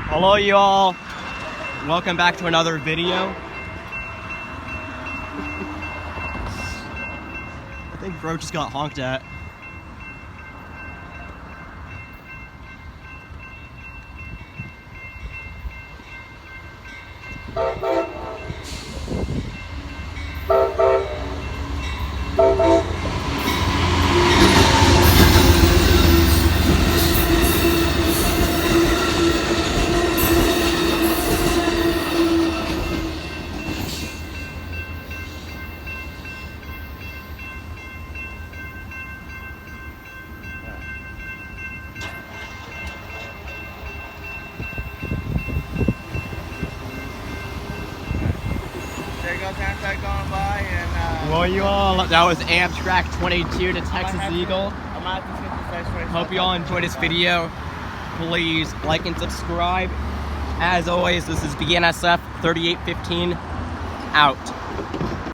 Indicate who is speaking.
Speaker 1: Hello you all, welcome back to another video. I think bro just got honked at.
Speaker 2: There goes amtrak going by, and
Speaker 1: Well you all, that was Amtrak 22 to Texas Eagle.
Speaker 2: I'm gonna have to skip the first race.
Speaker 1: Hope you all enjoyed this video. Please like and subscribe. As always, this is BNSF 3815 out.